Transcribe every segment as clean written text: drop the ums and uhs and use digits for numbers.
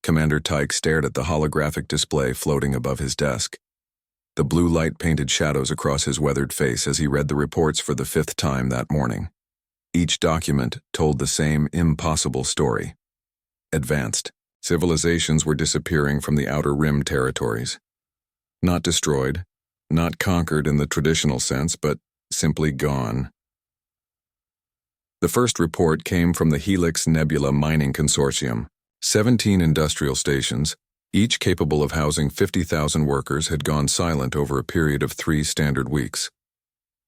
Commander Tyke stared at the holographic display floating above his desk. The blue light painted shadows across his weathered face as he read the reports for the 5th time that morning. Each document told the same impossible story. Advanced civilizations were disappearing from the Outer Rim territories. Not destroyed, not conquered in the traditional sense, but simply gone. The first report came from the Helix Nebula Mining Consortium. 17 industrial stations, each capable of housing 50,000 workers, had gone silent over a period of 3 standard weeks.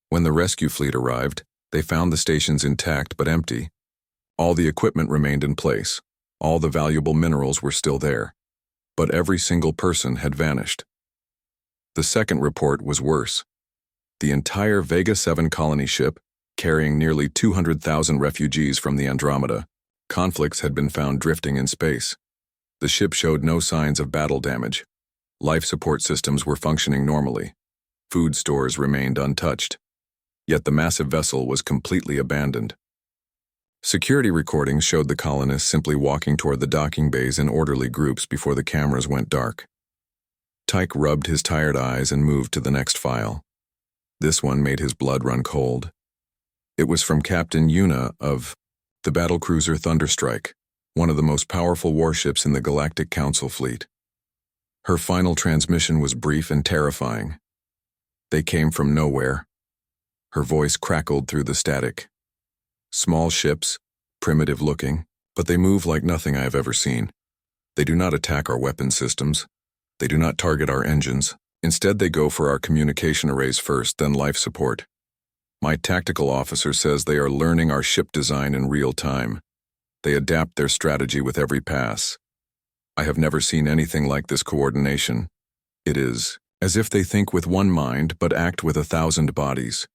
When the rescue fleet arrived, they found the stations intact but empty. All the equipment remained in place. All the valuable minerals were still there. But every single person had vanished. The second report was worse. The entire Vega 7 colony ship, carrying nearly 200,000 refugees from the Andromeda, conflicts had been found drifting in space. The ship showed no signs of battle damage. Life support systems were functioning normally. Food stores remained untouched. Yet the massive vessel was completely abandoned. Security recordings showed the colonists simply walking toward the docking bays in orderly groups before the cameras went dark. Tyke rubbed his tired eyes and moved to the next file. This one made his blood run cold. It was from Captain Yuna of the battlecruiser Thunderstrike, one of the most powerful warships in the Galactic Council fleet. Her final transmission was brief and terrifying. They came from nowhere. Her voice crackled through the static. Small ships, primitive-looking, but they move like nothing I have ever seen. They do not attack our weapon systems. They do not target our engines. Instead, they go for our communication arrays first, then life support. My tactical officer says they are learning our ship design in real time. They adapt their strategy with every pass. I have never seen anything like this coordination. It is as if they think with one mind but act with 1,000 bodies.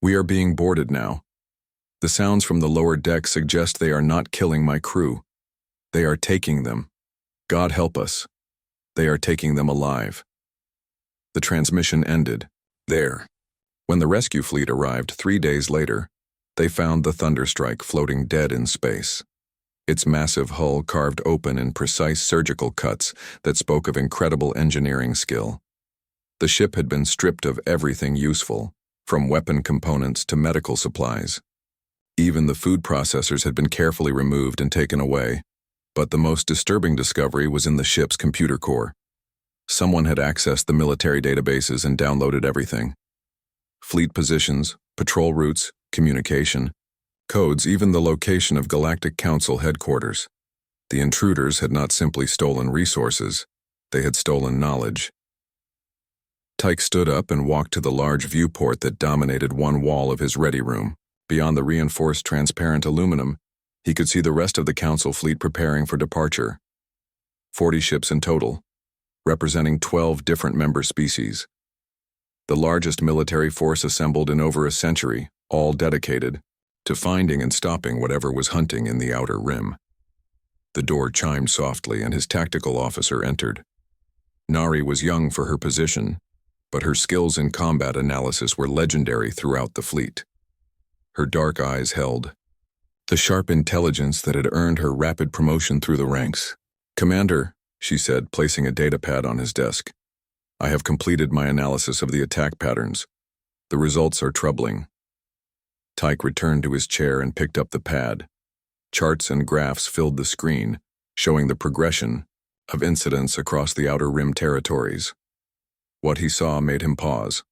We are being boarded now. The sounds from the lower deck suggest they are not killing my crew. They are taking them. God help us. They are taking them alive. The transmission ended. There. When the rescue fleet arrived 3 days later, they found the Thunderstrike floating dead in space. Its massive hull carved open in precise surgical cuts that spoke of incredible engineering skill. The ship had been stripped of everything useful, from weapon components to medical supplies. Even the food processors had been carefully removed and taken away, but the most disturbing discovery was in the ship's computer core. Someone had accessed the military databases and downloaded everything. Fleet positions, patrol routes, communication, codes, even the location of Galactic Council headquarters. The intruders had not simply stolen resources, they had stolen knowledge. Tyke stood up and walked to the large viewport that dominated one wall of his ready room. Beyond the reinforced transparent aluminum, he could see the rest of the Council fleet preparing for departure. 40 ships in total, representing 12 different member species. The largest military force assembled in over a century, all dedicated to finding and stopping whatever was hunting in the Outer Rim. The door chimed softly and his tactical officer entered. Nari was young for her position, but her skills in combat analysis were legendary throughout the fleet. Her dark eyes held the sharp intelligence that had earned her rapid promotion through the ranks. "Commander," she said, placing a datapad on his desk, "I have completed my analysis of the attack patterns. The results are troubling." Tyke returned to his chair and picked up the pad. Charts and graphs filled the screen, showing the progression of incidents across the Outer Rim territories. What he saw made him pause.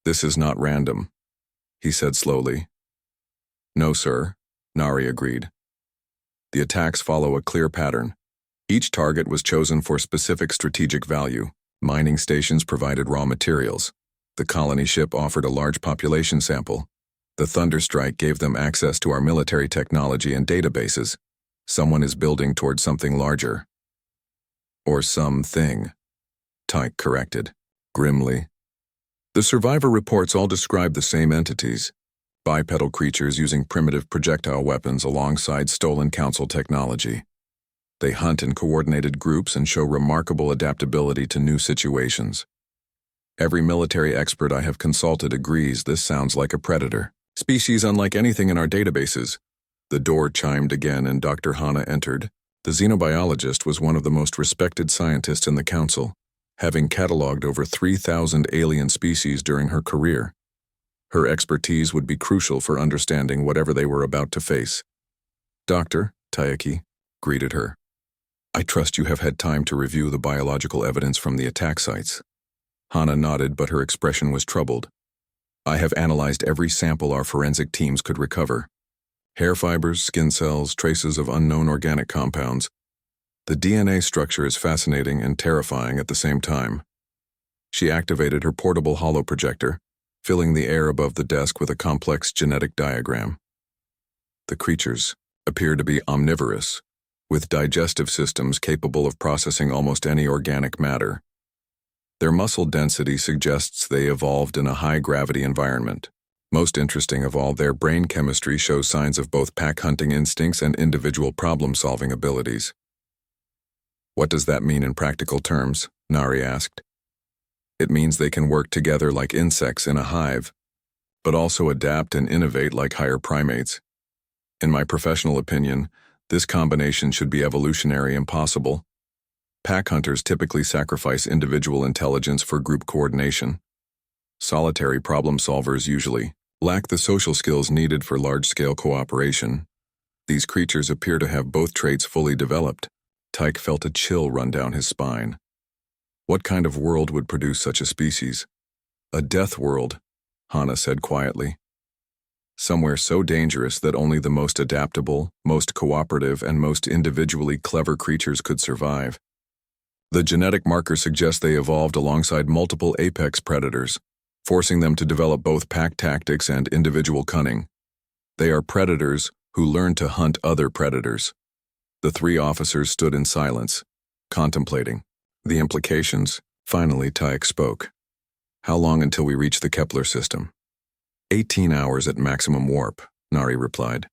"This is not random," he said slowly. "No, sir," Nari agreed. "The attacks follow a clear pattern. Each target was chosen for specific strategic value. Mining stations provided raw materials. The colony ship offered a large population sample. The Thunderstrike gave them access to our military technology and databases. Someone is building towards something larger." "Or something," Tyke corrected, grimly. The survivor reports all describe the same entities, bipedal creatures using primitive projectile weapons alongside stolen Council technology. They hunt in coordinated groups and show remarkable adaptability to new situations. Every military expert I have consulted agrees this sounds like a predator. Species unlike anything in our databases. The door chimed again and Dr. Hana entered, The xenobiologist was one of the most respected scientists in the council, having catalogued over 3,000 alien species during her career. Her expertise would be crucial for understanding whatever they were about to face. "Doctor," Taiki greeted her. "I trust you have had time to review the biological evidence from the attack sites." Hana nodded, but her expression was troubled. "I have analyzed every sample our forensic teams could recover. Hair fibers, skin cells, traces of unknown organic compounds. The DNA structure is fascinating and terrifying at the same time." She activated her portable holoprojector, filling the air above the desk with a complex genetic diagram. The creatures appear to be omnivorous, with digestive systems capable of processing almost any organic matter. Their muscle density suggests they evolved in a high-gravity environment. Most interesting of all, their brain chemistry shows signs of both pack-hunting instincts and individual problem-solving abilities. "What does that mean in practical terms?" Nari asked. "It means they can work together like insects in a hive, but also adapt and innovate like higher primates. In my professional opinion, this combination should be evolutionary impossible. Pack hunters typically sacrifice individual intelligence for group coordination. Solitary problem solvers usually lack the social skills needed for large-scale cooperation. These creatures appear to have both traits fully developed." Tyke felt a chill run down his spine. What kind of world would produce such a species? "A death world," Hana said quietly. "Somewhere so dangerous that only the most adaptable, most cooperative, and most individually clever creatures could survive. The genetic marker suggests they evolved alongside multiple apex predators, forcing them to develop both pack tactics and individual cunning. They are predators who learn to hunt other predators." The three officers stood in silence, contemplating the implications. Finally, Tyke spoke. "How long until we reach the Kepler system?" 18 hours at maximum warp, Nari replied.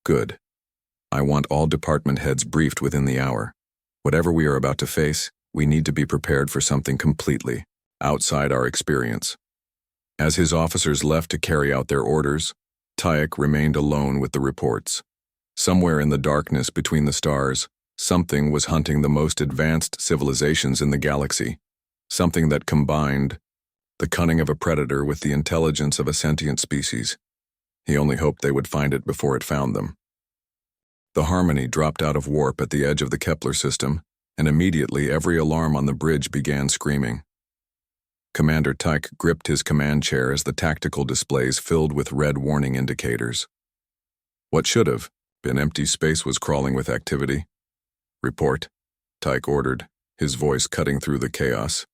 "Good. I want all department heads briefed within the hour. Whatever we are about to face, we need to be prepared for something completely outside our experience." As his officers left to carry out their orders, Tyke remained alone with the reports. Somewhere in the darkness between the stars, something was hunting the most advanced civilizations in the galaxy, something that combined the cunning of a predator with the intelligence of a sentient species. He only hoped they would find it before it found them. The Harmony dropped out of warp at the edge of the Kepler system, and immediately every alarm on the bridge began screaming. Commander Tyke gripped his command chair as the tactical displays filled with red warning indicators. What should have been empty space was crawling with activity. "Report," Tyke ordered, his voice cutting through the chaos.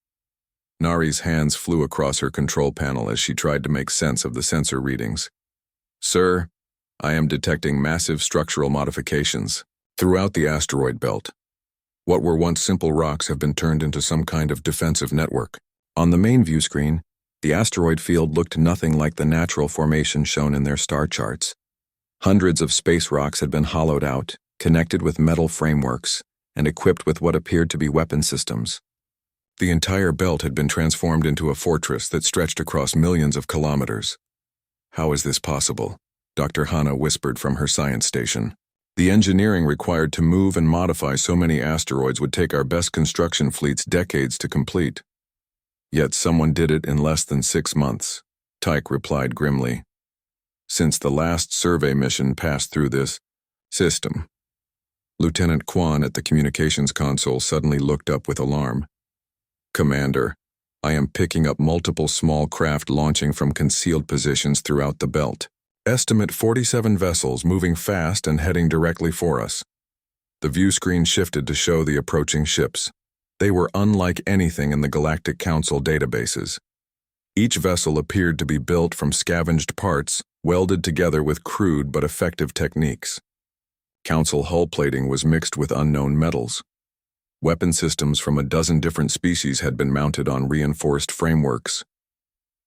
Nari's hands flew across her control panel as she tried to make sense of the sensor readings. "Sir, I am detecting massive structural modifications throughout the asteroid belt. What were once simple rocks have been turned into some kind of defensive network." On the main view screen, the asteroid field looked nothing like the natural formation shown in their star charts. Hundreds of space rocks had been hollowed out, connected with metal frameworks, and equipped with what appeared to be weapon systems. The entire belt had been transformed into a fortress that stretched across millions of kilometers. "How is this possible?" Dr. Hana whispered from her science station. "The engineering required to move and modify so many asteroids would take our best construction fleets decades to complete. Yet someone did it in less than 6 months," Tyke replied grimly. "Since the last survey mission passed through this system." Lieutenant Kwan at the communications console suddenly looked up with alarm. "Commander, I am picking up multiple small craft launching from concealed positions throughout the belt. Estimate 47 vessels moving fast and heading directly for us." The view screen shifted to show the approaching ships. They were unlike anything in the Galactic Council databases. Each vessel appeared to be built from scavenged parts, welded together with crude but effective techniques. Council hull plating was mixed with unknown metals. Weapon systems from a dozen different species had been mounted on reinforced frameworks.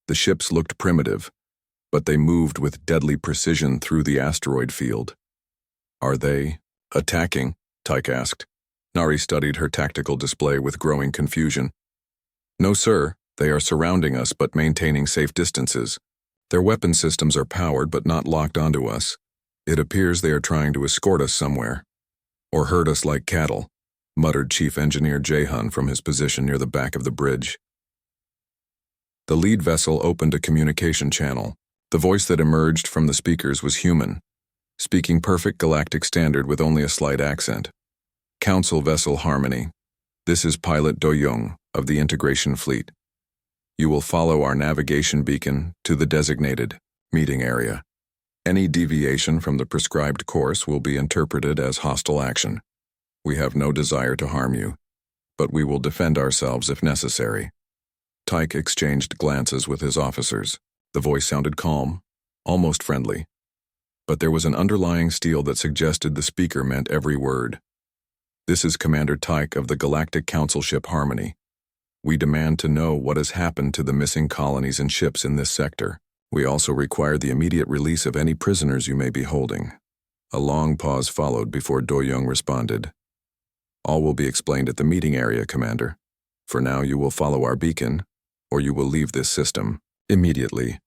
The ships looked primitive, but they moved with deadly precision through the asteroid field. "Are they attacking?" Tyke asked. Nari studied her tactical display with growing confusion. "No, sir. They are surrounding us but maintaining safe distances. Their weapon systems are powered but not locked onto us. It appears they are trying to escort us somewhere." Or herd us like cattle, muttered Chief Engineer Jahan from his position near the back of the bridge. The lead vessel opened a communication channel. The voice that emerged from the speakers was human, speaking perfect galactic standard with only a slight accent. Council Vessel Harmony. This is Pilot Do Young of the Integration Fleet. You will follow our navigation beacon to the designated meeting area. Any deviation from the prescribed course will be interpreted as hostile action. We have no desire to harm you, but we will defend ourselves if necessary. Tyke exchanged glances with his officers. The voice sounded calm, almost friendly, but there was an underlying steel that suggested the speaker meant every word. This is Commander Tyke of the Galactic Council ship Harmony. We demand to know what has happened to the missing colonies and ships in this sector. We also require the immediate release of any prisoners you may be holding. A long pause followed before Do Young responded. All will be explained at the meeting area, Commander. For now, you will follow our beacon, or you will leave this system immediately.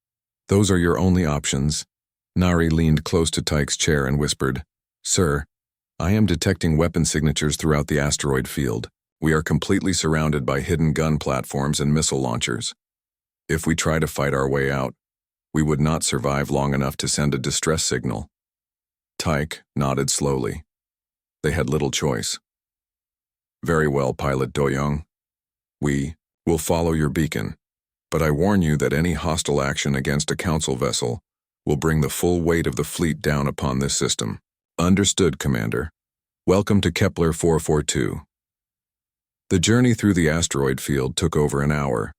Those are your only options. Nari leaned close to Tyke's chair and whispered, Sir, I am detecting weapon signatures throughout the asteroid field. We are completely surrounded by hidden gun platforms and missile launchers. If we try to fight our way out, we would not survive long enough to send a distress signal. Tyke nodded slowly. They had little choice. Very well, Pilot Do Young. We will follow your beacon, but I warn you that any hostile action against a council vessel will bring the full weight of the fleet down upon this system. Understood, Commander. Welcome to Kepler 442. The journey through the asteroid field took over an hour.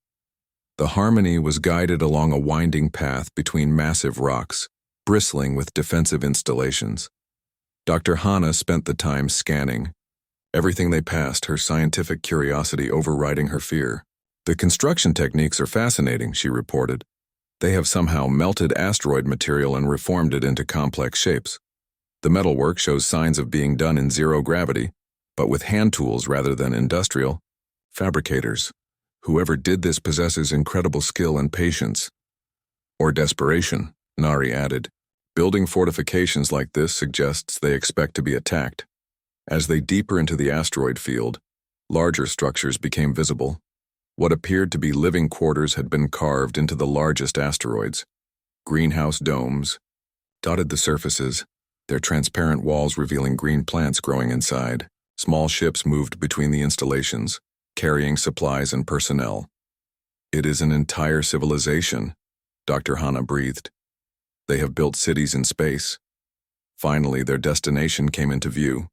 The Harmony was guided along a winding path between massive rocks, bristling with defensive installations. Dr. Hana spent the time scanning. Everything they passed, her scientific curiosity overriding her fear. The construction techniques are fascinating, she reported. They have somehow melted asteroid material and reformed it into complex shapes. The metalwork shows signs of being done in zero gravity, but with hand tools rather than industrial fabricators. Whoever did this possesses incredible skill and patience. Or desperation, Nari added. Building fortifications like this suggests they expect to be attacked. As they deeper into the asteroid field, larger structures became visible. What appeared to be living quarters had been carved into the largest asteroids. Greenhouse domes dotted the surfaces, their transparent walls revealing green plants growing inside. Small ships moved between the installations, carrying supplies and personnel. It is an entire civilization, Dr. Hana breathed. They have built cities in space. Finally, their destination came into view.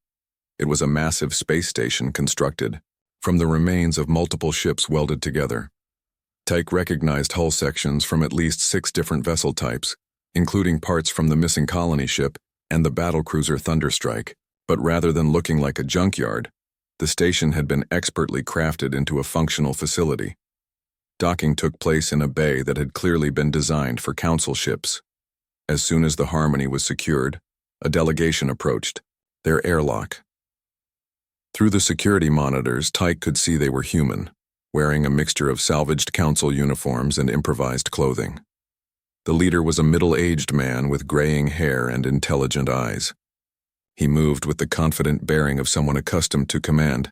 It was a massive space station constructed from the remains of multiple ships welded together. Tyke recognized hull sections from at least 6 different vessel types, including parts from the missing colony ship and the battlecruiser Thunderstrike, but rather than looking like a junkyard, the station had been expertly crafted into a functional facility. Docking took place in a bay that had clearly been designed for council ships. As soon as the Harmony was secured, a delegation approached, their airlock. Through the security monitors, Tyke could see they were human, wearing a mixture of salvaged council uniforms and improvised clothing. The leader was a middle-aged man with graying hair and intelligent eyes. He moved with the confident bearing of someone accustomed to command,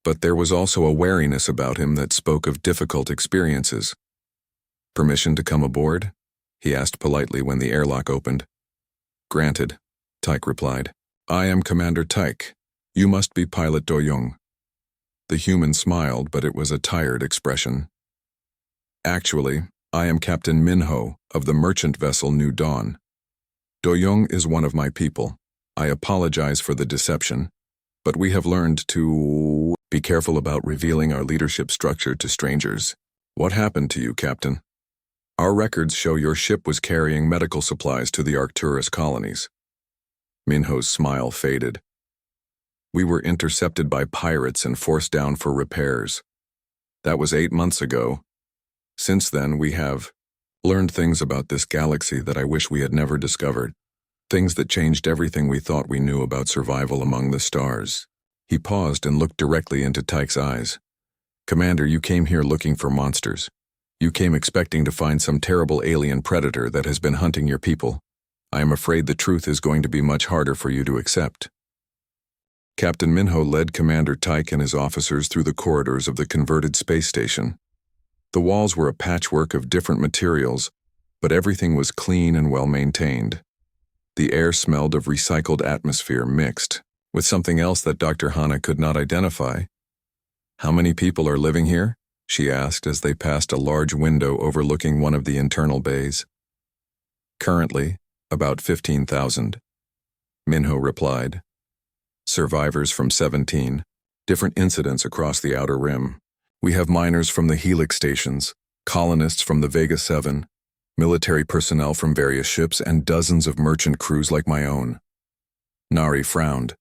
but there was also a wariness about him that spoke of difficult experiences. Permission to come aboard? He asked politely when the airlock opened. Granted, Tyke replied. I am Commander Tyke. You must be Pilot Do Young. The human smiled, but it was a tired expression. Actually, I am Captain Minho of the merchant vessel New Dawn. Do Young is one of my people. I apologize for the deception, but we have learned to be careful about revealing our leadership structure to strangers. What happened to you, Captain? Our records show your ship was carrying medical supplies to the Arcturus colonies. Minho's smile faded. We were intercepted by pirates and forced down for repairs. That was 8 months ago. Since then, we have learned things about this galaxy that I wish we had never discovered. Things that changed everything we thought we knew about survival among the stars. He paused and looked directly into Tyke's eyes. Commander, you came here looking for monsters. You came expecting to find some terrible alien predator that has been hunting your people. I am afraid the truth is going to be much harder for you to accept. Captain Minho led Commander Tyke and his officers through the corridors of the converted space station. The walls were a patchwork of different materials, but everything was clean and well maintained. The air smelled of recycled atmosphere mixed with something else that Dr. Hana could not identify. "How many people are living here?" she asked as they passed a large window overlooking one of the internal bays. "Currently, about 15,000. Minho replied. "Survivors from 17 different incidents across the Outer Rim. We have miners from the Helix stations, colonists from the Vega 7, military personnel from various ships, and dozens of merchant crews like my own." Nari frowned.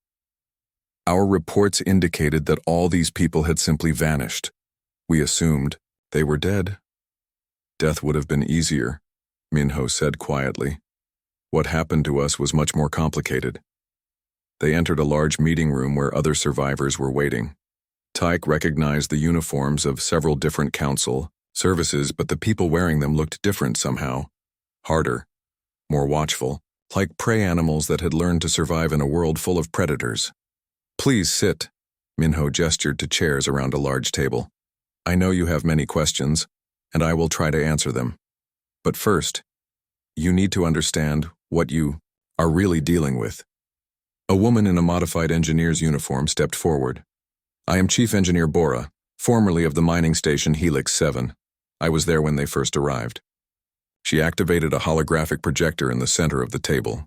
"Our reports indicated that all these people had simply vanished. We assumed they were dead." "Death would have been easier," Minho said quietly. "What happened to us was much more complicated." They entered a large meeting room where other survivors were waiting. Tyke recognized the uniforms of several different council services, but the people wearing them looked different somehow. Harder, more watchful, like prey animals that had learned to survive in a world full of predators. "Please sit," Minho gestured to chairs around a large table. "I know you have many questions, and I will try to answer them. But first, you need to understand what you are really dealing with." A woman in a modified engineer's uniform stepped forward. "I am Chief Engineer Bora, formerly of the mining station Helix 7. I was there when they first arrived." She activated a holographic projector in the center of the table.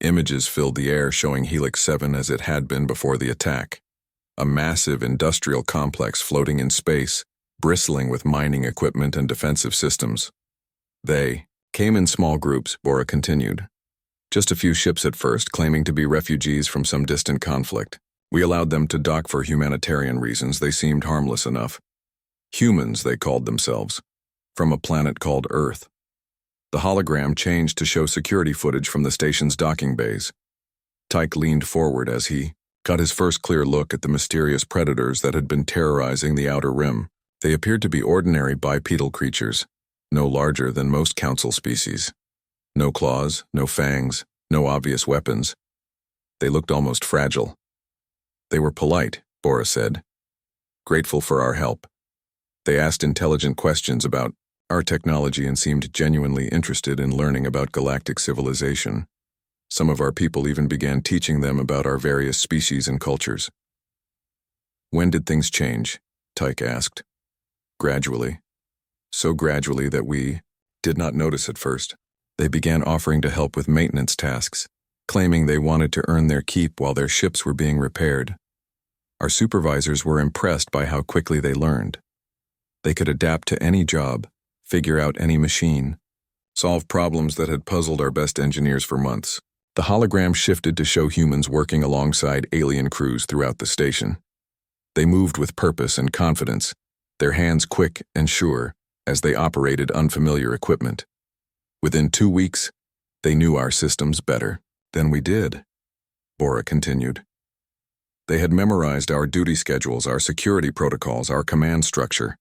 Images filled the air showing Helix 7 as it had been before the attack. A massive industrial complex floating in space, bristling with mining equipment and defensive systems. "They came in small groups," Bora continued. "Just a few ships at first, claiming to be refugees from some distant conflict. We allowed them to dock for humanitarian reasons. They seemed harmless enough. Humans, they called themselves, from a planet called Earth." The hologram changed to show security footage from the station's docking bays. Tyke leaned forward as he got his first clear look at the mysterious predators that had been terrorizing the Outer Rim. They appeared to be ordinary bipedal creatures, no larger than most council species. No claws, no fangs, no obvious weapons. They looked almost fragile. "They were polite," Bora said, "grateful for our help. They asked intelligent questions about our technology and seemed genuinely interested in learning about galactic civilization. Some of our people even began teaching them about our various species and cultures." "When did things change?" Tyke asked. "Gradually. So gradually that we did not notice at first. They began offering to help with maintenance tasks, claiming they wanted to earn their keep while their ships were being repaired. Our supervisors were impressed by how quickly they learned. They could adapt to any job, figure out any machine, solve problems that had puzzled our best engineers for months." The hologram shifted to show humans working alongside alien crews throughout the station. They moved with purpose and confidence, their hands quick and sure as they operated unfamiliar equipment. Within 2 weeks, they knew our systems better than we did, Bora continued. They had memorized our duty schedules, our security protocols, our command structure.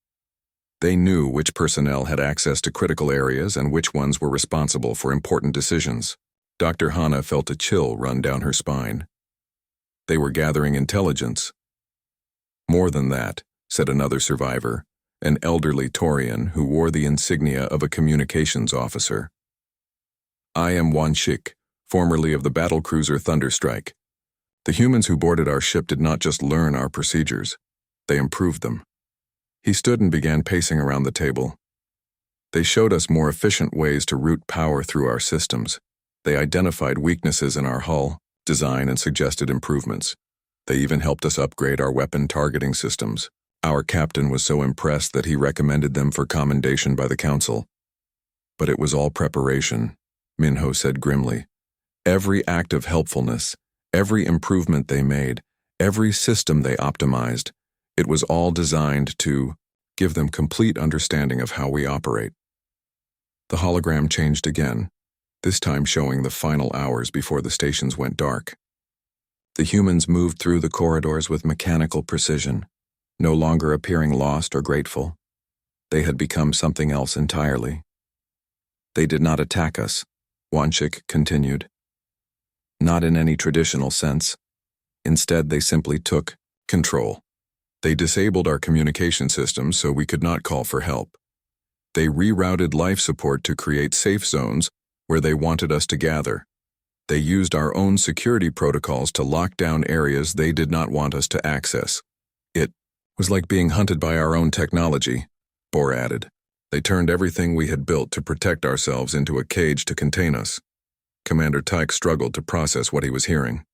They knew which personnel had access to critical areas and which ones were responsible for important decisions. Dr. Hana felt a chill run down her spine. They were gathering intelligence. "More than that," said another survivor, an elderly Taurian who wore the insignia of a communications officer. "I am Wan Shik, formerly of the battlecruiser Thunderstrike. The humans who boarded our ship did not just learn our procedures, they improved them." He stood and began pacing around the table. "They showed us more efficient ways to route power through our systems. They identified weaknesses in our hull, design, and suggested improvements. They even helped us upgrade our weapon targeting systems. Our captain was so impressed that he recommended them for commendation by the council. But it was all preparation," Minho said grimly. "Every act of helpfulness, every improvement they made, every system they optimized, it was all designed to give them complete understanding of how we operate." The hologram changed again, this time showing the final hours before the stations went dark. The humans moved through the corridors with mechanical precision, no longer appearing lost or grateful. They had become something else entirely. "They did not attack us," Wanchik continued. "Not in any traditional sense. Instead, they simply took control. They disabled our communication systems so we could not call for help. They rerouted life support to create safe zones where they wanted us to gather. They used our own security protocols to lock down areas they did not want us to access. It was like being hunted by our own technology, Bohr added. They turned everything we had built to protect ourselves into a cage to contain us. Commander Tyke struggled to process what he was hearing.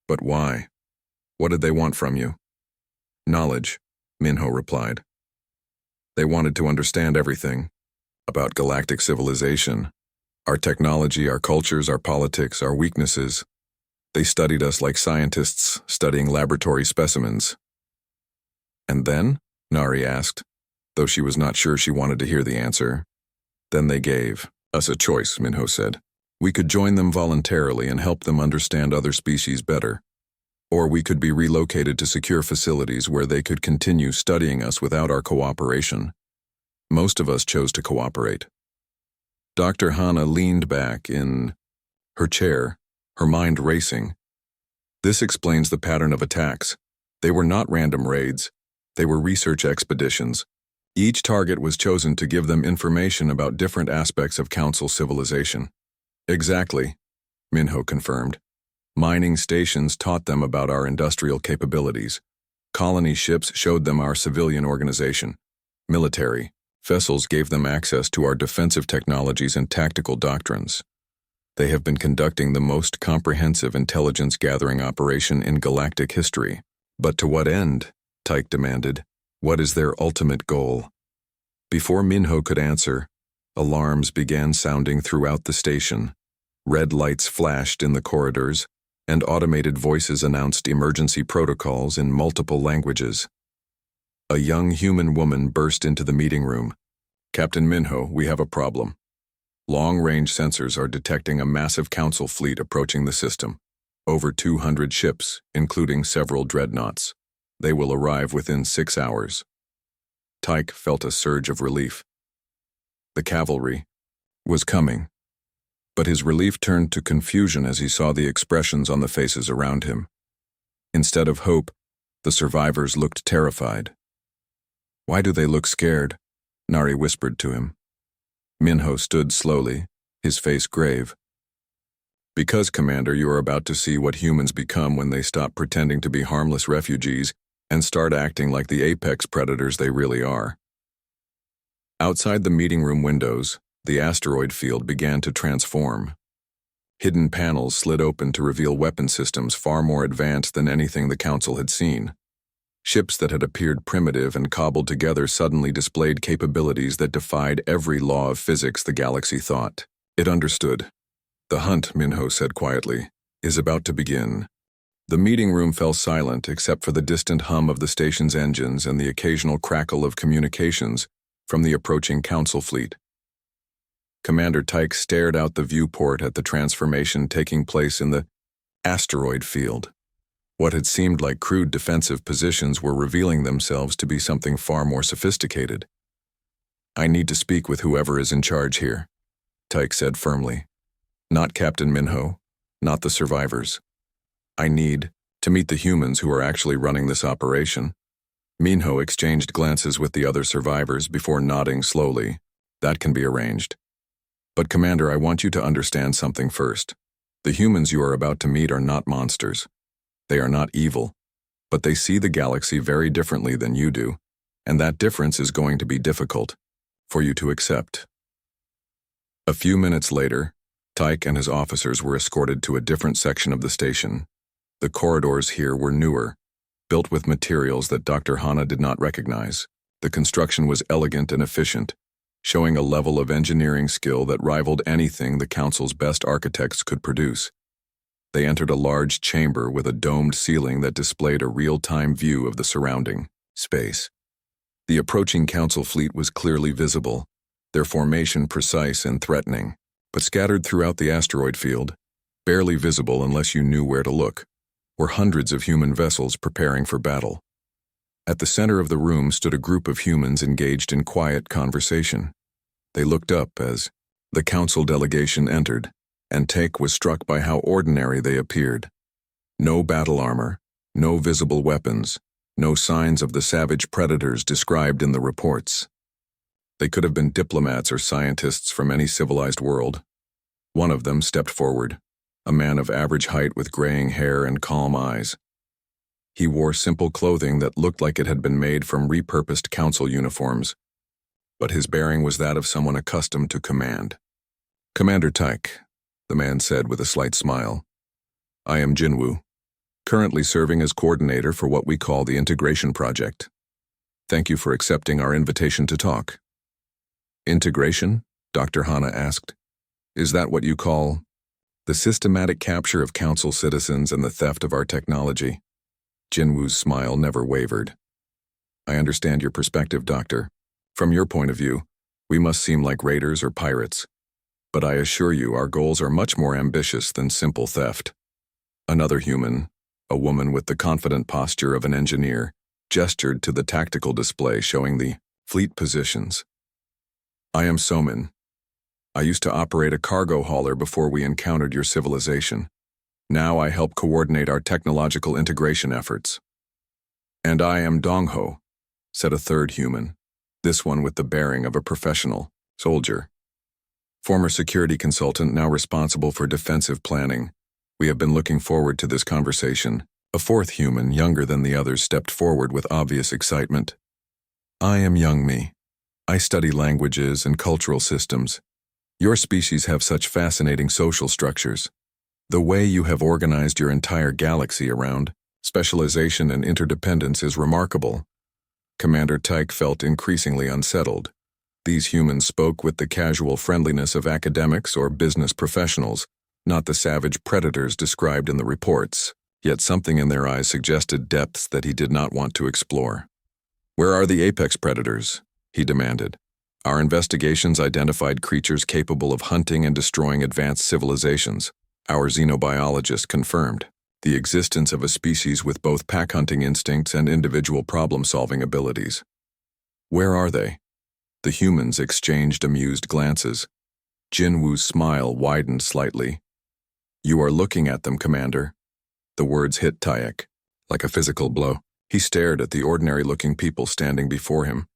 But why? What did they want from you? Knowledge, Minho replied. They wanted to understand everything about galactic civilization, our technology, our cultures, our politics, our weaknesses. They studied us like scientists studying laboratory specimens. And then? Nari asked, though she was not sure she wanted to hear the answer. Then they gave us a choice, Minho said. We could join them voluntarily and help them understand other species better. Or we could be relocated to secure facilities where they could continue studying us without our cooperation. Most of us chose to cooperate. Dr. Hana leaned back in her chair, her mind racing. This explains the pattern of attacks. They were not random raids. They were research expeditions. Each target was chosen to give them information about different aspects of Council civilization. Exactly, Minho confirmed. Mining stations taught them about our industrial capabilities. Colony ships showed them our civilian organization. Military vessels gave them access to our defensive technologies and tactical doctrines. They have been conducting the most comprehensive intelligence-gathering operation in galactic history. But to what end? Tyke demanded. What is their ultimate goal? Before Minho could answer, alarms began sounding throughout the station. Red lights flashed in the corridors, and automated voices announced emergency protocols in multiple languages. A young human woman burst into the meeting room. Captain Minho, we have a problem. Long-range sensors are detecting a massive Council fleet approaching the system. Over 200 ships, including several dreadnoughts. They will arrive within 6 hours. Tyke felt a surge of relief. The cavalry was coming. But his relief turned to confusion as he saw the expressions on the faces around him. Instead of hope, the survivors looked terrified. Why do they look scared? Nari whispered to him. Minho stood slowly, his face grave. Because, Commander, you are about to see what humans become when they stop pretending to be harmless refugees and start acting like the apex predators they really are. Outside the meeting room windows, the asteroid field began to transform. Hidden panels slid open to reveal weapon systems far more advanced than anything the Council had seen. Ships that had appeared primitive and cobbled together suddenly displayed capabilities that defied every law of physics the galaxy thought. It understood. The hunt, Minho said quietly, is about to begin. The meeting room fell silent except for the distant hum of the station's engines and the occasional crackle of communications from the approaching Council fleet. Commander Tyke stared out the viewport at the transformation taking place in the asteroid field. What had seemed like crude defensive positions were revealing themselves to be something far more sophisticated. I need to speak with whoever is in charge here, Tyke said firmly. Not Captain Minho, not the survivors. I need to meet the humans who are actually running this operation. Minho exchanged glances with the other survivors before nodding slowly. That can be arranged. But Commander, I want you to understand something first. The humans you are about to meet are not monsters. They are not evil, but they see the galaxy very differently than you do, and that difference is going to be difficult for you to accept. A few minutes later, Tyke and his officers were escorted to a different section of the station. The corridors here were newer, built with materials that Dr. Hana did not recognize. The construction was elegant and efficient, showing a level of engineering skill that rivaled anything the Council's best architects could produce. They entered a large chamber with a domed ceiling that displayed a real-time view of the surrounding space. The approaching Council fleet was clearly visible, their formation precise and threatening, but scattered throughout the asteroid field, barely visible unless you knew where to look, were hundreds of human vessels preparing for battle. At the center of the room stood a group of humans engaged in quiet conversation. They looked up as the Council delegation entered, and Tyke was struck by how ordinary they appeared. No battle armor, no visible weapons, no signs of the savage predators described in the reports. They could have been diplomats or scientists from any civilized world. One of them stepped forward, a man of average height with graying hair and calm eyes. He wore simple clothing that looked like it had been made from repurposed council uniforms, but his bearing was that of someone accustomed to command. "Commander Tyke," the man said with a slight smile. "I am Jinwoo, currently serving as coordinator for what we call the Integration Project. Thank you for accepting our invitation to talk." "Integration?" Dr. Hana asked. "Is that what you call the systematic capture of council citizens and the theft of our technology?" Jinwoo's smile never wavered. "I understand your perspective, Doctor. From your point of view, we must seem like raiders or pirates. But I assure you our goals are much more ambitious than simple theft." Another human, a woman with the confident posture of an engineer, gestured to the tactical display showing the fleet positions. "I am Somin. I used to operate a cargo hauler before we encountered your civilization. Now I help coordinate our technological integration efforts." "And I am Dongho," said a third human, this one with the bearing of a professional soldier. "Former security consultant, now responsible for defensive planning. We have been looking forward to this conversation." A fourth human, younger than the others, stepped forward with obvious excitement. "I am Young Mi. I study languages and cultural systems. Your species have such fascinating social structures. The way you have organized your entire galaxy around specialization and interdependence is remarkable." Commander Tyke felt increasingly unsettled. These humans spoke with the casual friendliness of academics or business professionals, not the savage predators described in the reports, yet something in their eyes suggested depths that he did not want to explore. "Where are the apex predators?" he demanded. "Our investigations identified creatures capable of hunting and destroying advanced civilizations. Our xenobiologist confirmed the existence of a species with both pack-hunting instincts and individual problem-solving abilities." "Where are they?" The humans exchanged amused glances. Jinwoo's smile widened slightly. "You are looking at them, Commander." The words hit Tyek like a physical blow. He stared at the ordinary-looking people standing before him,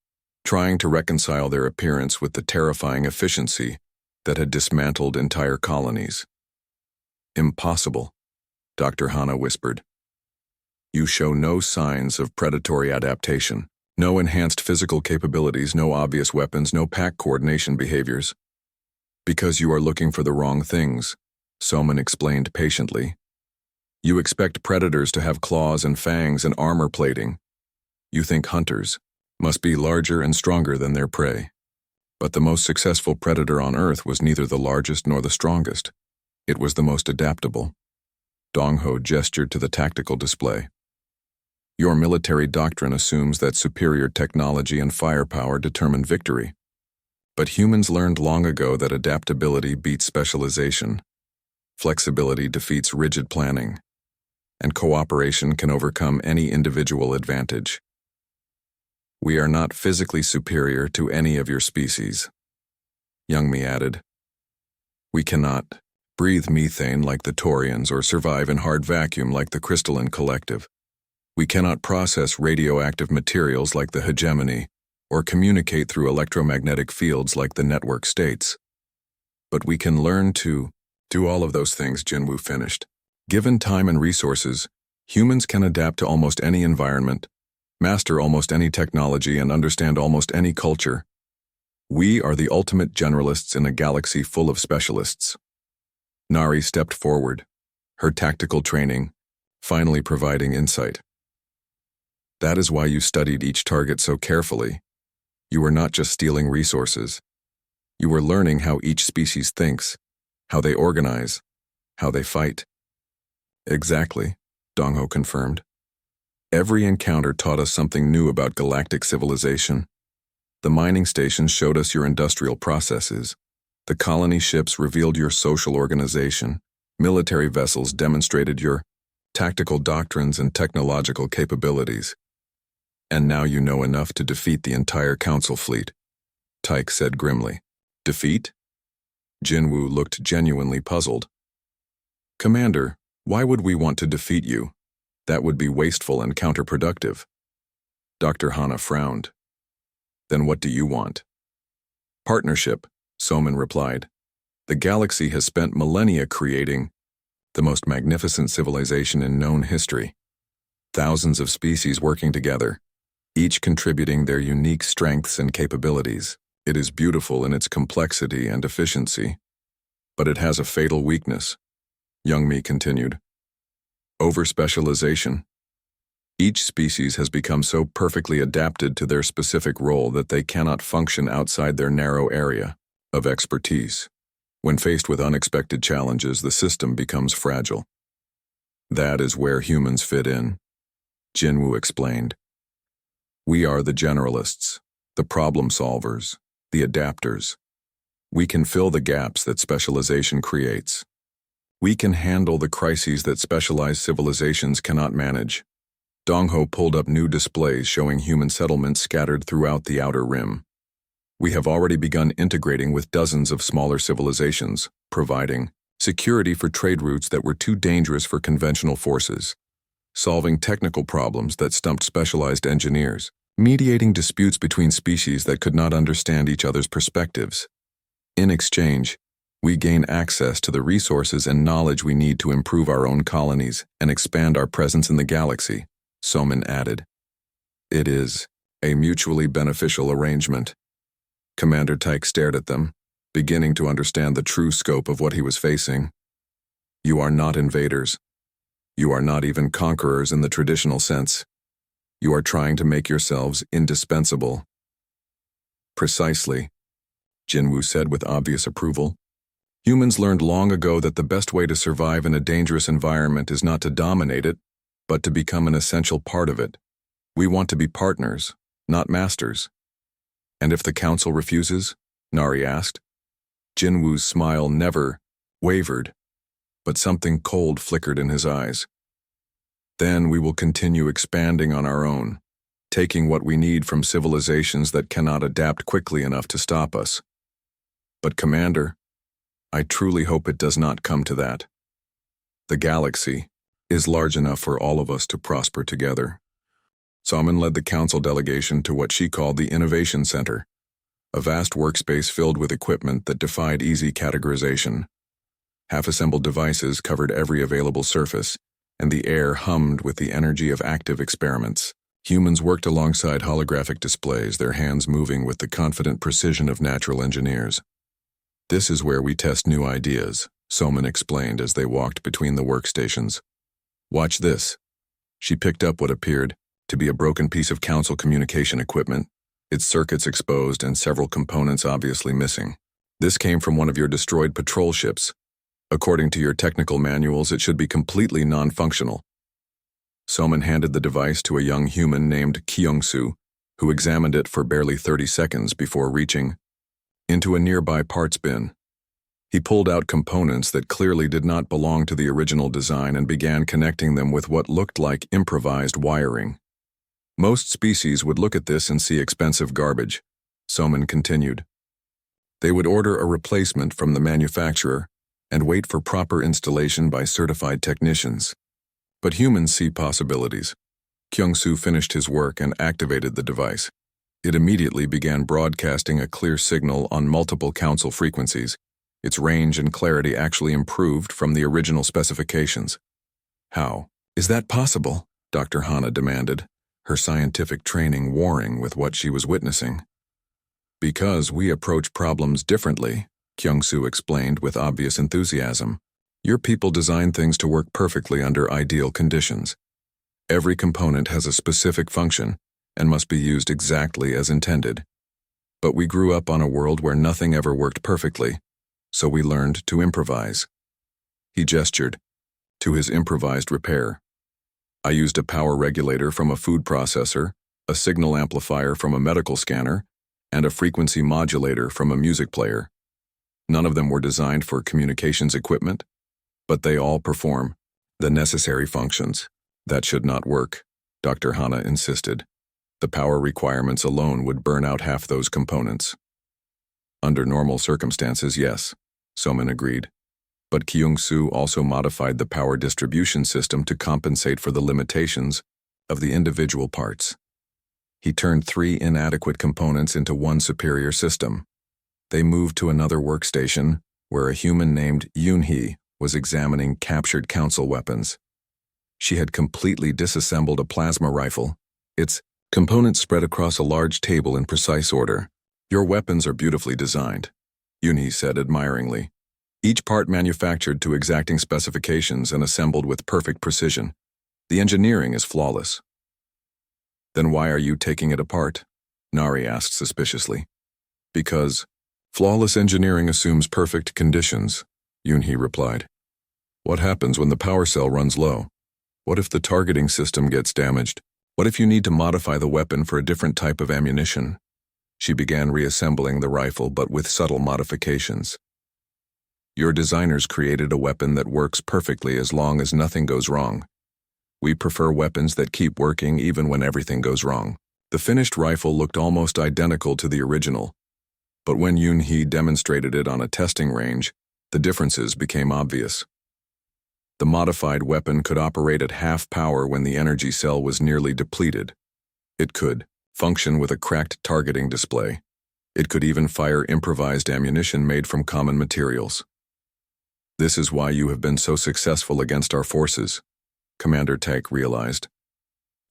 trying to reconcile their appearance with the terrifying efficiency that had dismantled entire colonies. "Impossible," Dr. Hana whispered. "You show no signs of predatory adaptation. No enhanced physical capabilities, no obvious weapons, no pack coordination behaviors." "Because you are looking for the wrong things," Soman explained patiently. "You expect predators to have claws and fangs and armor plating. You think hunters must be larger and stronger than their prey. But the most successful predator on Earth was neither the largest nor the strongest. It was the most adaptable." Dongho gestured to the tactical display. "Your military doctrine assumes that superior technology and firepower determine victory. But humans learned long ago that adaptability beats specialization. Flexibility defeats rigid planning. And cooperation can overcome any individual advantage. We are not physically superior to any of your species." Youngmi added. "We cannot breathe methane like the Taurians or survive in hard vacuum like the crystalline collective. We cannot process radioactive materials like the hegemony or communicate through electromagnetic fields like the network states. But we can learn to do all of those things," Jinwoo finished. "Given time and resources, humans can adapt to almost any environment, master almost any technology, and understand almost any culture. We are the ultimate generalists in a galaxy full of specialists." Nari stepped forward, her tactical training finally providing insight. "That is why you studied each target so carefully. You were not just stealing resources. You were learning how each species thinks, how they organize, how they fight." "Exactly," Dongho confirmed. "Every encounter taught us something new about galactic civilization. The mining stations showed us your industrial processes. The colony ships revealed your social organization. Military vessels demonstrated your tactical doctrines and technological capabilities. And now you know enough to defeat the entire council fleet," Tyke said grimly. "Defeat?" Jinwoo looked genuinely puzzled. "Commander, Why would we want to defeat you? That would be wasteful and counterproductive. Dr. Hana frowned. Then what do you want? Partnership, Soman replied. The galaxy has spent millennia creating the most magnificent civilization in known history. Thousands of species working together, each contributing their unique strengths and capabilities. It is beautiful in its complexity and efficiency. But it has a fatal weakness, Youngmi continued. Over-specialization. Each species has become so perfectly adapted to their specific role that they cannot function outside their narrow area of expertise. When faced with unexpected challenges, the system becomes fragile. That is where humans fit in, Jinwoo explained. We are the generalists, the problem solvers, the adapters. We can fill the gaps that specialization creates. We can handle the crises that specialized civilizations cannot manage. Dongho pulled up new displays showing human settlements scattered throughout the outer rim. We have already begun integrating with dozens of smaller civilizations, providing security for trade routes that were too dangerous for conventional forces, solving technical problems that stumped specialized engineers, mediating disputes between species that could not understand each other's perspectives. In exchange, we gain access to the resources and knowledge we need to improve our own colonies and expand our presence in the galaxy, Soman added. It is a mutually beneficial arrangement. Commander Tyke stared at them, beginning to understand the true scope of what he was facing. You are not invaders. You are not even conquerors in the traditional sense. You are trying to make yourselves indispensable. Precisely, Jinwoo said with obvious approval. Humans learned long ago that the best way to survive in a dangerous environment is not to dominate it, but to become an essential part of it. We want to be partners, not masters. And if the council refuses? Nari asked. Jinwoo's smile never wavered, but something cold flickered in his eyes. Then we will continue expanding on our own, taking what we need from civilizations that cannot adapt quickly enough to stop us. But Commander, I truly hope it does not come to that. The galaxy is large enough for all of us to prosper together. Soman led the council delegation to what she called the Innovation Center, a vast workspace filled with equipment that defied easy categorization. Half-assembled devices covered every available surface, and the air hummed with the energy of active experiments. Humans worked alongside holographic displays, their hands moving with the confident precision of natural engineers. This is where we test new ideas, Soman explained as they walked between the workstations. Watch this. She picked up what appeared to be a broken piece of council communication equipment, its circuits exposed and several components obviously missing. This came from one of your destroyed patrol ships. According to your technical manuals, it should be completely non-functional. Soman handed the device to a young human named Kyung-soo, who examined it for barely 30 seconds before reaching into a nearby parts bin. He pulled out components that clearly did not belong to the original design and began connecting them with what looked like improvised wiring. Most species would look at this and see expensive garbage, Soman continued. They would order a replacement from the manufacturer and wait for proper installation by certified technicians. But humans see possibilities. Kyung-soo finished his work and activated the device. It immediately began broadcasting a clear signal on multiple council frequencies. Its range and clarity actually improved from the original specifications. How is that possible? Dr. Hana demanded, her scientific training warring with what she was witnessing. Because we approach problems differently, Kyung-soo explained with obvious enthusiasm. Your people design things to work perfectly under ideal conditions. Every component has a specific function and must be used exactly as intended. But we grew up on a world where nothing ever worked perfectly, so we learned to improvise. He gestured to his improvised repair. I used a power regulator from a food processor, a signal amplifier from a medical scanner, and a frequency modulator from a music player. None of them were designed for communications equipment, but they all perform the necessary functions. That should not work, Dr. Hana insisted. The power requirements alone would burn out half those components. Under normal circumstances, yes, Soman agreed. But Kyung-soo also modified the power distribution system to compensate for the limitations of the individual parts. He turned 3 inadequate components into one superior system. They moved to another workstation, where a human named Yoon-hee was examining captured council weapons. She had completely disassembled a plasma rifle, its components spread across a large table in precise order. "Your weapons are beautifully designed," Yoon-hee said admiringly. "Each part manufactured to exacting specifications and assembled with perfect precision. The engineering is flawless." "Then why are you taking it apart?" Nari asked suspiciously. "Because flawless engineering assumes perfect conditions," Yoon-hee replied. "What happens when the power cell runs low? What if the targeting system gets damaged? What if you need to modify the weapon for a different type of ammunition?" She began reassembling the rifle, but with subtle modifications. "Your designers created a weapon that works perfectly as long as nothing goes wrong. We prefer weapons that keep working even when everything goes wrong." The finished rifle looked almost identical to the original, but when Yoon-hee demonstrated it on a testing range, the differences became obvious. The modified weapon could operate at half power when the energy cell was nearly depleted. It could function with a cracked targeting display. It could even fire improvised ammunition made from common materials. "This is why you have been so successful against our forces," Commander Taek realized.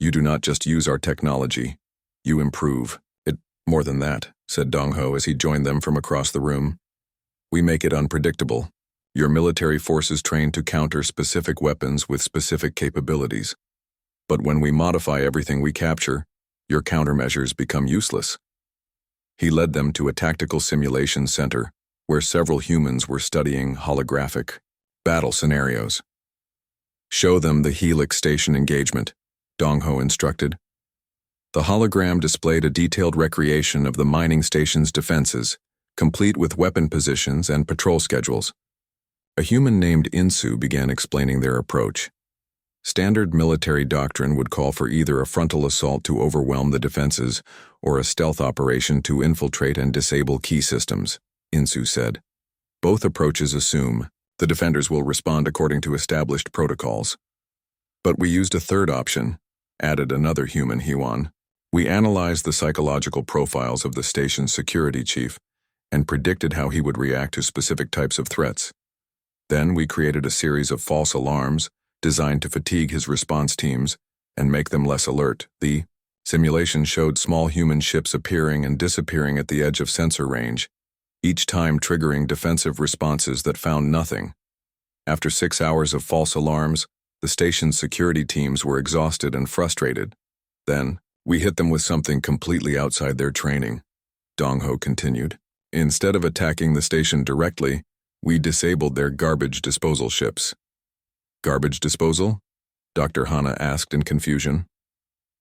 "You do not just use our technology, you improve it." "More than that," said Dong-ho as he joined them from across the room. "We make it unpredictable. Your military forces train to counter specific weapons with specific capabilities. But when we modify everything we capture, your countermeasures become useless." He led them to a tactical simulation center where several humans were studying holographic battle scenarios. "Show them the Helix Station engagement," Dong-ho instructed. The hologram displayed a detailed recreation of the mining station's defenses, complete with weapon positions and patrol schedules. A human named Insu began explaining their approach. Standard military doctrine would call for either a frontal assault to overwhelm the defenses or a stealth operation to infiltrate and disable key systems, Insu said. "Both approaches assume the defenders will respond according to established protocols. But we used a third option," added another human, Hwon. "We analyzed the psychological profiles of the station's security chief and predicted how he would react to specific types of threats. Then we created a series of false alarms designed to fatigue his response teams and make them less alert." The simulation showed small human ships appearing and disappearing at the edge of sensor range, each time triggering defensive responses that found nothing. After 6 hours of false alarms, the station's security teams were exhausted and frustrated. "Then, we hit them with something completely outside their training," Dong-ho continued. "Instead of attacking the station directly, we disabled their garbage disposal ships." "Garbage disposal?" Dr. Hana asked in confusion.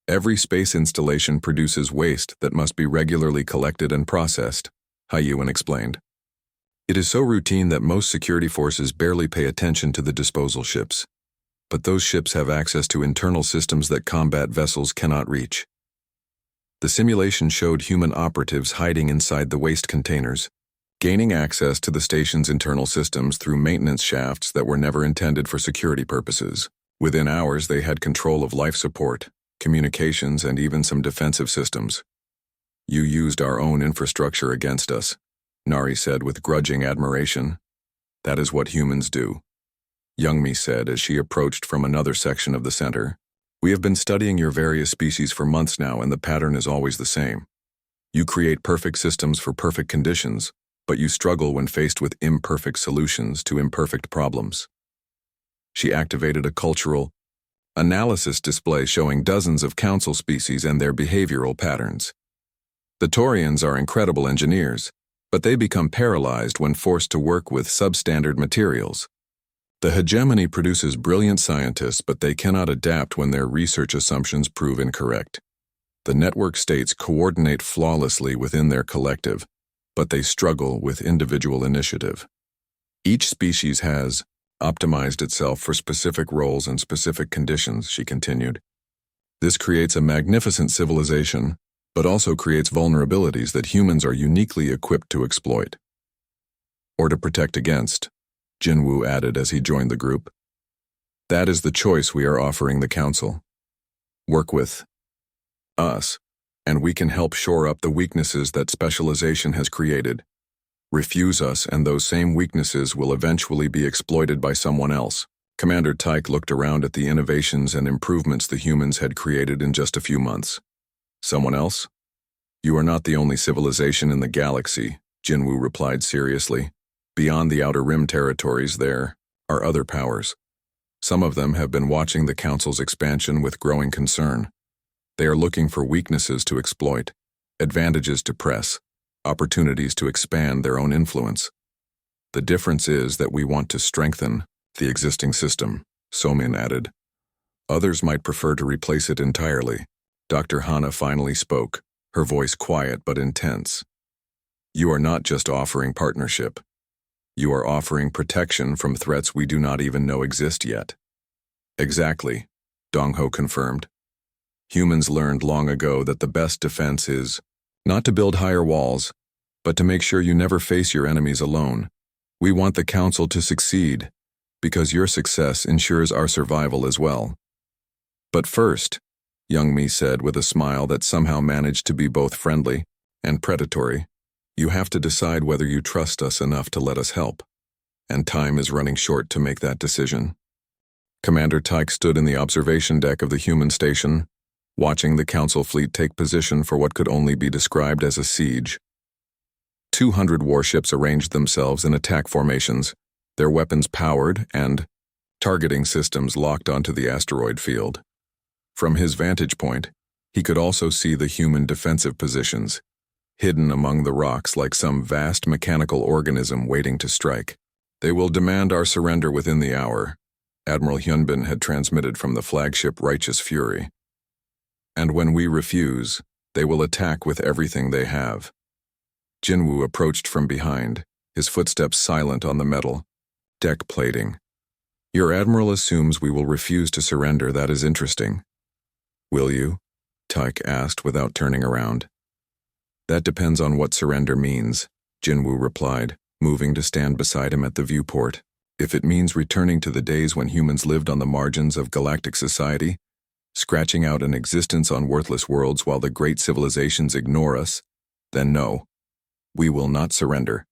"Every space installation produces waste that must be regularly collected and processed," Hyun explained. "It is so routine that most security forces barely pay attention to the disposal ships. But those ships have access to internal systems that combat vessels cannot reach." The simulation showed human operatives hiding inside the waste containers, gaining access to the station's internal systems through maintenance shafts that were never intended for security purposes. Within hours, they had control of life support, communications, and even some defensive systems. "You used our own infrastructure against us," Nari said with grudging admiration. "That is what humans do," Youngmi said as she approached from another section of the center. "We have been studying your various species for months now, and the pattern is always the same. You create perfect systems for perfect conditions, but you struggle when faced with imperfect solutions to imperfect problems." She activated a cultural analysis display showing dozens of council species and their behavioral patterns. "The Taurians are incredible engineers, but they become paralyzed when forced to work with substandard materials. The hegemony produces brilliant scientists, but they cannot adapt when their research assumptions prove incorrect. The network states coordinate flawlessly within their collective, but they struggle with individual initiative. Each species has optimized itself for specific roles and specific conditions," she continued. "This creates a magnificent civilization, but also creates vulnerabilities that humans are uniquely equipped to exploit or to protect against," Jinwoo added as he joined the group. That is the choice we are offering the Council. Work with us, and we can help shore up the weaknesses that specialization has created. Refuse us, and those same weaknesses will eventually be exploited by someone else. Commander Tyke looked around at the innovations and improvements the humans had created in just a few months. Someone else? You are not the only civilization in the galaxy, Jinwoo replied seriously. Beyond the Outer Rim territories, there are other powers. Some of them have been watching the Council's expansion with growing concern. They are looking for weaknesses to exploit, advantages to press, opportunities to expand their own influence. The difference is that we want to strengthen the existing system, Somin added. Others might prefer to replace it entirely. Dr. Hana finally spoke, her voice quiet but intense. You are not just offering partnership. You are offering protection from threats we do not even know exist yet. Exactly, Dongho confirmed. Humans learned long ago that the best defense is not to build higher walls, but to make sure you never face your enemies alone. We want the Council to succeed, because your success ensures our survival as well. But first, Youngmi said with a smile that somehow managed to be both friendly and predatory, you have to decide whether you trust us enough to let us help. And time is running short to make that decision. Commander Tyke stood in the observation deck of the human station, watching the Council fleet take position for what could only be described as a siege. 200 warships arranged themselves in attack formations, their weapons powered and targeting systems locked onto the asteroid field. From his vantage point, he could also see the human defensive positions, hidden among the rocks like some vast mechanical organism waiting to strike. They will demand our surrender within the hour, Admiral Hyunbin had transmitted from the flagship Righteous Fury. And when we refuse, they will attack with everything they have. Jinwoo approached from behind, his footsteps silent on the metal deck plating. Your admiral assumes we will refuse to surrender. That is interesting. Will you? Tyke asked without turning around. That depends on what surrender means, Jinwoo replied, moving to stand beside him at the viewport. If it means returning to the days when humans lived on the margins of galactic society, scratching out an existence on worthless worlds while the great civilizations ignore us, then no, we will not surrender.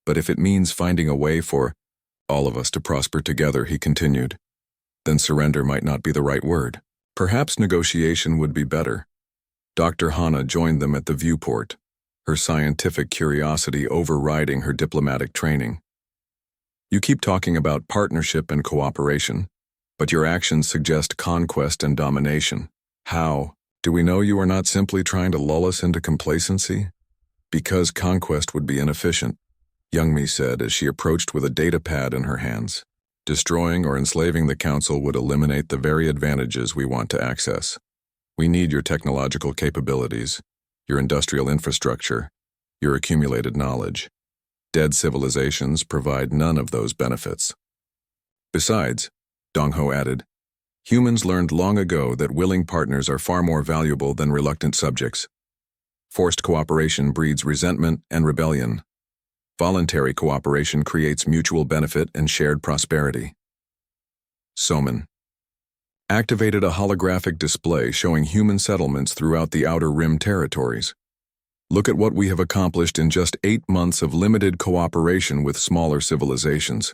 But if it means finding a way for all of us to prosper together, he continued, then surrender might not be the right word. Perhaps negotiation would be better. Dr. Hana joined them at the viewport, her scientific curiosity overriding her diplomatic training. You keep talking about partnership and cooperation, but your actions suggest conquest and domination. How? Do we know you are not simply trying to lull us into complacency? Because conquest would be inefficient, Youngmi said as she approached with a data pad in her hands. Destroying or enslaving the Council would eliminate the very advantages we want to access. We need your technological capabilities, your industrial infrastructure, your accumulated knowledge. Dead civilizations provide none of those benefits. Besides, Dongho added, humans learned long ago that willing partners are far more valuable than reluctant subjects. Forced cooperation breeds resentment and rebellion. Voluntary cooperation creates mutual benefit and shared prosperity. Somin activated a holographic display showing human settlements throughout the Outer Rim territories. Look at what we have accomplished in just 8 months of limited cooperation with smaller civilizations.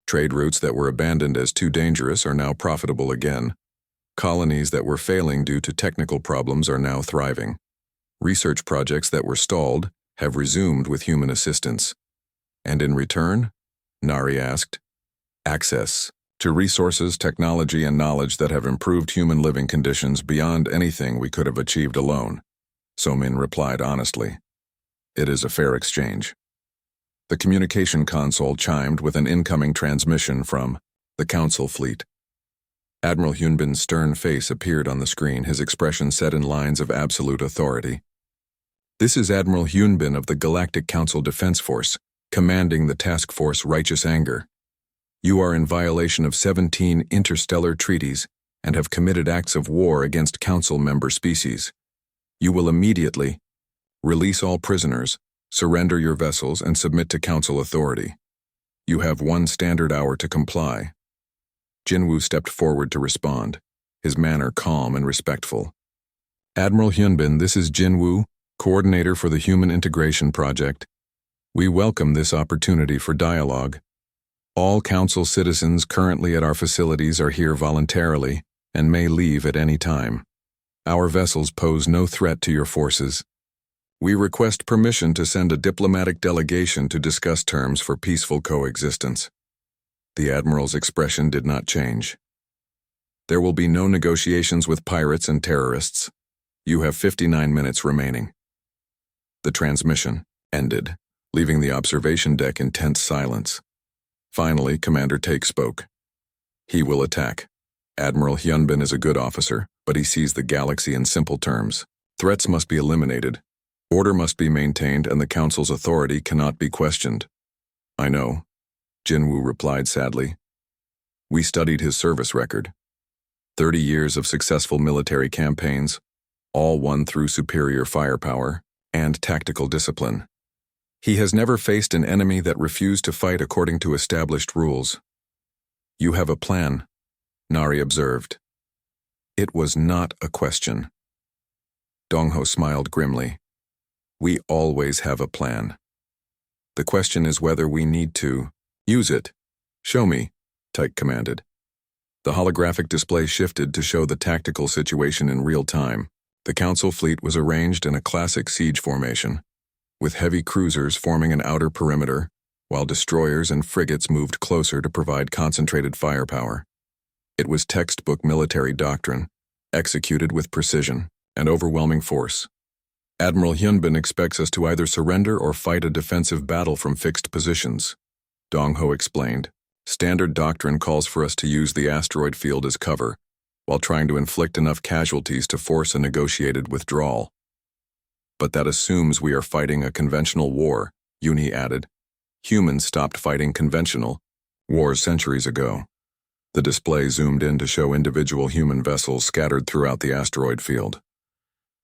Trade routes that were abandoned as too dangerous are now profitable again. Colonies that were failing due to technical problems are now thriving. Research projects that were stalled have resumed with human assistance. And in return, Nari asked, access to resources, technology, and knowledge that have improved human living conditions beyond anything we could have achieved alone. Somin replied honestly. It is a fair exchange. The communication console chimed with an incoming transmission from the Council fleet. Admiral Hyunbin's stern face appeared on the screen, his expression set in lines of absolute authority. This is Admiral Hyunbin of the Galactic Council Defense Force, commanding the Task Force Righteous Anger. You are in violation of 17 interstellar treaties and have committed acts of war against Council member species. You will immediately release all prisoners, surrender your vessels, and submit to Council authority. You have 1 standard hour to comply. Jinwoo stepped forward to respond, his manner calm and respectful. Admiral Hyunbin, this is Jinwoo, coordinator for the Human Integration Project. We welcome this opportunity for dialogue. All Council citizens currently at our facilities are here voluntarily and may leave at any time. Our vessels pose no threat to your forces. We request permission to send a diplomatic delegation to discuss terms for peaceful coexistence. The Admiral's expression did not change. There will be no negotiations with pirates and terrorists. You have 59 minutes remaining. The transmission ended, leaving the observation deck in tense silence. Finally, Commander Taek spoke. He will attack. Admiral Hyunbin is a good officer, but he sees the galaxy in simple terms. Threats must be eliminated. Order must be maintained, and the Council's authority cannot be questioned. I know, Jinwoo replied sadly. We studied his service record. 30 years of successful military campaigns, all won through superior firepower and tactical discipline. He has never faced an enemy that refused to fight according to established rules. You have a plan, Nari observed. It was not a question. Dongho smiled grimly. We always have a plan. The question is whether we need to use it. Show me, Taek commanded. The holographic display shifted to show the tactical situation in real time. The Council fleet was arranged in a classic siege formation, with heavy cruisers forming an outer perimeter, while destroyers and frigates moved closer to provide concentrated firepower. It was textbook military doctrine, executed with precision and overwhelming force. Admiral Hyunbin expects us to either surrender or fight a defensive battle from fixed positions, Dongho explained. Standard doctrine calls for us to use the asteroid field as cover, while trying to inflict enough casualties to force a negotiated withdrawal. But that assumes we are fighting a conventional war, Yuni added. Humans stopped fighting conventional wars centuries ago. The display zoomed in to show individual human vessels scattered throughout the asteroid field.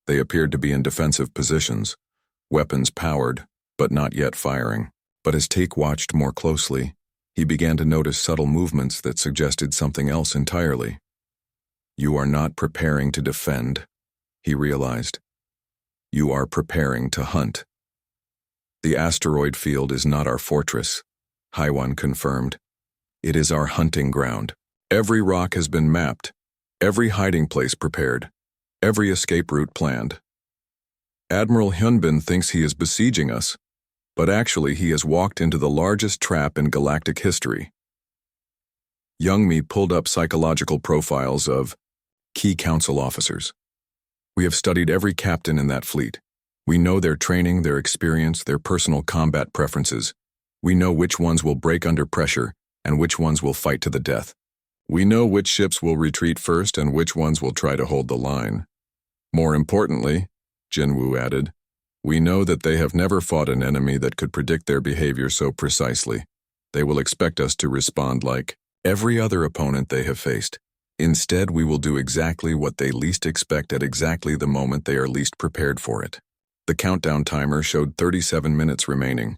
They appeared to be in defensive positions, weapons powered, but not yet firing. But as Taek watched more closely, he began to notice subtle movements that suggested something else entirely. You are not preparing to defend, he realized. You are preparing to hunt. The asteroid field is not our fortress, Haiwan confirmed. It is our hunting ground. Every rock has been mapped, every hiding place prepared, every escape route planned. Admiral Hyunbin thinks he is besieging us, but actually he has walked into the largest trap in galactic history. Youngmi pulled up psychological profiles of key Council officers. We have studied every captain in that fleet. We know their training, their experience, their personal combat preferences. We know which ones will break under pressure and which ones will fight to the death. We know which ships will retreat first and which ones will try to hold the line. More importantly, Jinwoo added, we know that they have never fought an enemy that could predict their behavior so precisely. They will expect us to respond like every other opponent they have faced. Instead, we will do exactly what they least expect at exactly the moment they are least prepared for it. The countdown timer showed 37 minutes remaining.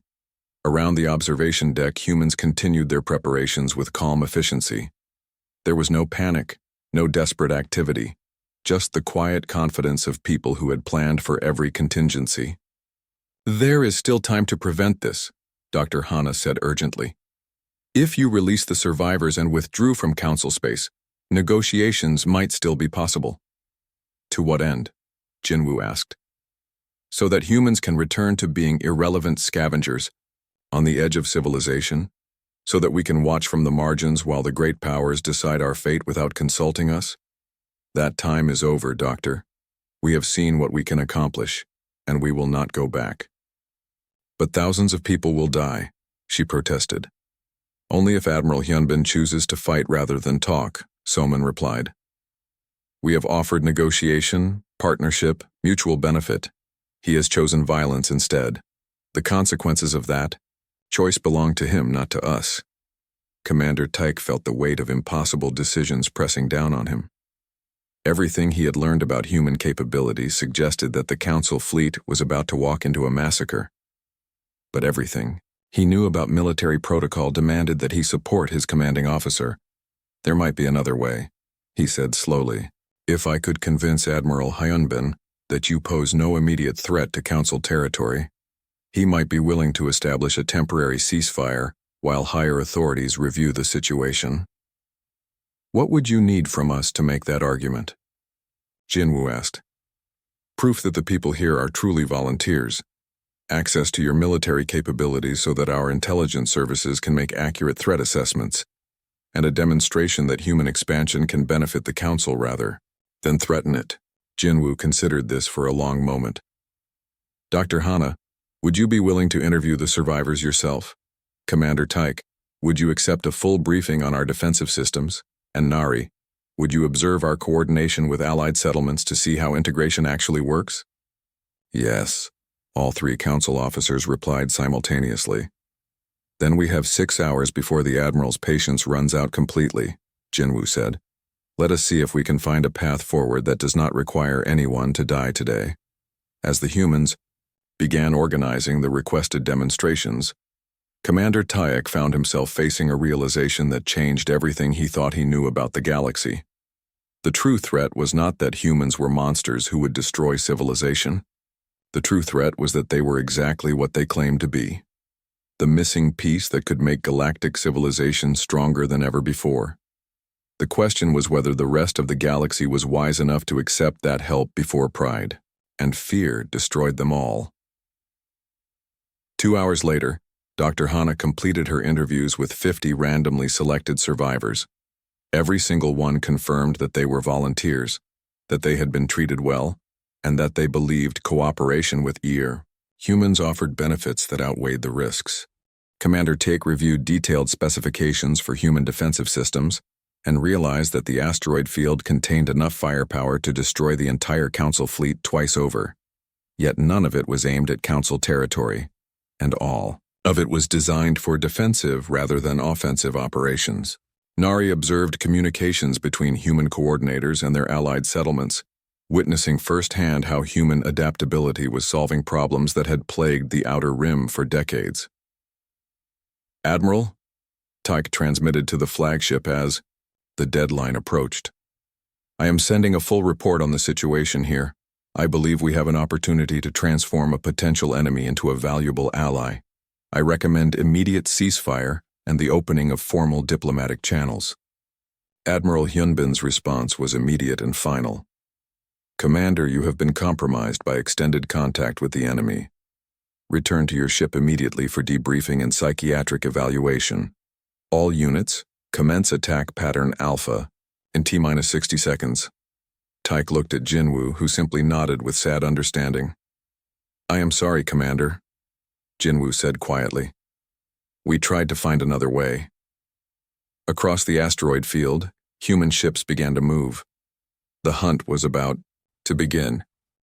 Around the observation deck, humans continued their preparations with calm efficiency. There was no panic, no desperate activity, just the quiet confidence of people who had planned for every contingency. There is still time to prevent this, Dr. Hana said urgently. If you release the survivors and withdrew from Council space, negotiations might still be possible. To what end? Jinwoo asked. So that humans can return to being irrelevant scavengers on the edge of civilization, so that we can watch from the margins while the great powers decide our fate without consulting us? That time is over, Doctor. We have seen what we can accomplish, and we will not go back. But thousands of people will die, she protested. Only if Admiral Hyunbin chooses to fight rather than talk, Soman replied. We have offered negotiation, partnership, mutual benefit. He has chosen violence instead. The consequences of that choice belong to him, not to us. Commander Taek felt the weight of impossible decisions pressing down on him. Everything he had learned about human capabilities suggested that the Council fleet was about to walk into a massacre. But everything, He knew about military protocol demanded that he support his commanding officer. There might be another way, he said slowly. If I could convince Admiral Hyunbin that you pose no immediate threat to Council territory, he might be willing to establish a temporary ceasefire while higher authorities review the situation. What would you need from us to make that argument? Jinwoo asked. Proof that the people here are truly volunteers, access to your military capabilities so that our intelligence services can make accurate threat assessments, and a demonstration that human expansion can benefit the Council rather than threaten it. Jinwoo considered this for a long moment. Dr. Hana, would you be willing to interview the survivors yourself? Commander Taik, would you accept a full briefing on our defensive systems? And Nari, would you observe our coordination with allied settlements to see how integration actually works? Yes, all three council officers replied simultaneously. Then we have 6 hours before the Admiral's patience runs out completely, Jinwoo said. Let us see if we can find a path forward that does not require anyone to die today. As the humans began organizing the requested demonstrations, Commander Taik found himself facing a realization that changed everything he thought he knew about the galaxy. The true threat was not that humans were monsters who would destroy civilization. The true threat was that they were exactly what they claimed to be. The missing piece that could make galactic civilization stronger than ever before. The question was whether the rest of the galaxy was wise enough to accept that help before pride, and fear destroyed them all. 2 hours later, Dr. Hana completed her interviews with 50 randomly selected survivors. Every single one confirmed that they were volunteers, that they had been treated well, and that they believed cooperation with humans offered benefits that outweighed the risks. Commander Taik reviewed detailed specifications for human defensive systems and realized that the asteroid field contained enough firepower to destroy the entire Council fleet twice over. Yet none of it was aimed at Council territory, and all of it was designed for defensive rather than offensive operations. Nari observed communications between human coordinators and their allied settlements, witnessing firsthand how human adaptability was solving problems that had plagued the Outer Rim for decades. Admiral, Taik transmitted to the flagship as the deadline approached. I am sending a full report on the situation here. I believe we have an opportunity to transform a potential enemy into a valuable ally. I recommend immediate ceasefire and the opening of formal diplomatic channels. Admiral Hyunbin's response was immediate and final. Commander, you have been compromised by extended contact with the enemy. Return to your ship immediately for debriefing and psychiatric evaluation. All units, commence attack pattern Alpha in T-minus 60 seconds. Taik looked at Jinwoo, who simply nodded with sad understanding. I am sorry, Commander, Jinwoo said quietly. We tried to find another way. Across the asteroid field, human ships began to move. The hunt was about to begin.